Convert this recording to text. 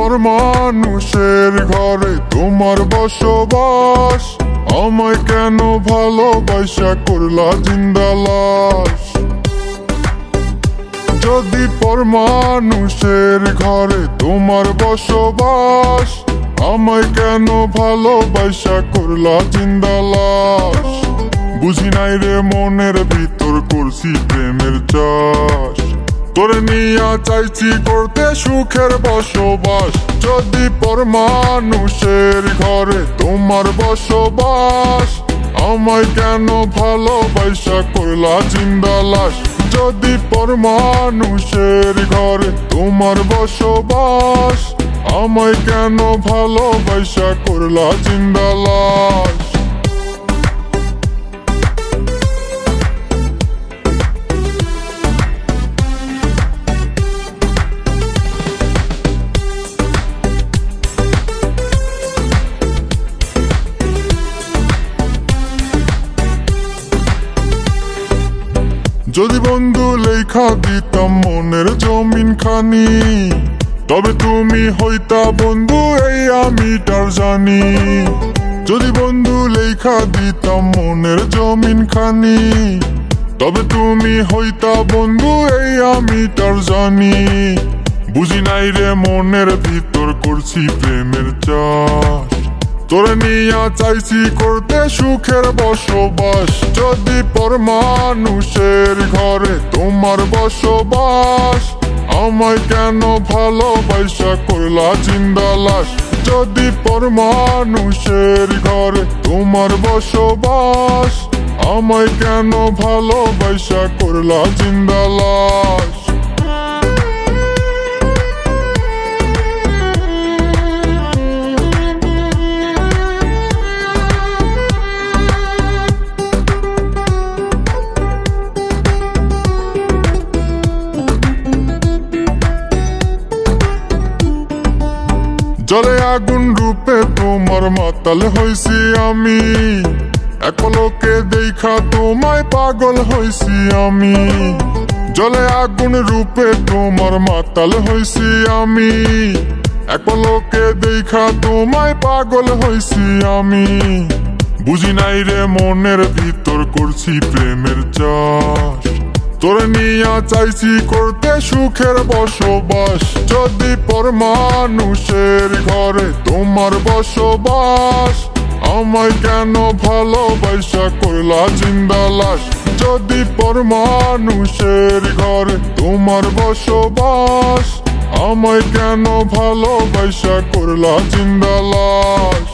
পর মানুষের ঘরে তোমার বসবাস, আমায় কেন ভালোবাসা করলা জিন্দা লাশ। যদি পর মানুষের ঘরে তোমার বসবাস, আমায় কেন ভালোবাসা করলা জিন্দা লাশ। বুঝি নাই রে মনের ভিতর করছি প্রেমের চাষ, তোরে নিয়া চাইছি করতে সুখের বসবাস। যদি পর মানুষের ঘরে তোমার বসবাস, আমায় কেন ভালোবাসা করলা জিন্দা লাশ। যদি পর মানুষের ঘরে তোমার বসবাস, আমায় কেন ভালোবাসা করলা জিন্দা লাশ। যদি বন্ধু লেখা দিতাম মনের জমিন খানি, তবে তুমি হইতা বন্ধু এই আমিটার জানি। যদি বন্ধু লেখা দিতাম মনের জমিন খানি, তবে তুমি হইতা বন্ধু এই আমিটার জানি। বুঝি নাই রে মনের ভিতর করছি প্রেমের চাষ, তোরে নিয়া চাইছি করতে সুখের বসবাস। যদি পর মানুষের ঘরে তোমার বসবাস, আমায় কেন ভালোবাসা করলা জিন্দা লাশ। যদি পর মানুষের ঘরে তোমার বসবাস, আমায় কেন ভালোবাসা করলা জিন্দা লাশ। জলে আগুন রূপে তোমার মাতাল হইছি আমি, এক পলকে দেখা তোমায় পাগল হইছি আমি। জলে আগুন রূপে তোমার মাতাল হইছি আমি, এক পলকে দেখা তোমায় পাগল হইছি আমি। বুঝি নাই রে মনের ভিতর করছি প্রেমের চাষ, তোরে নিয়া চাইছি করতে সুখের বসবাস। যদি পর মানুষের ঘরে তোমার বসবাস, আমায় কেন ভালোবাসা করলা জিন্দা লাশ। যদি পর মানুষের ঘরে তোমার বসবাস, আমায় কেন ভালোবাসা করলা জিন্দা লাশ।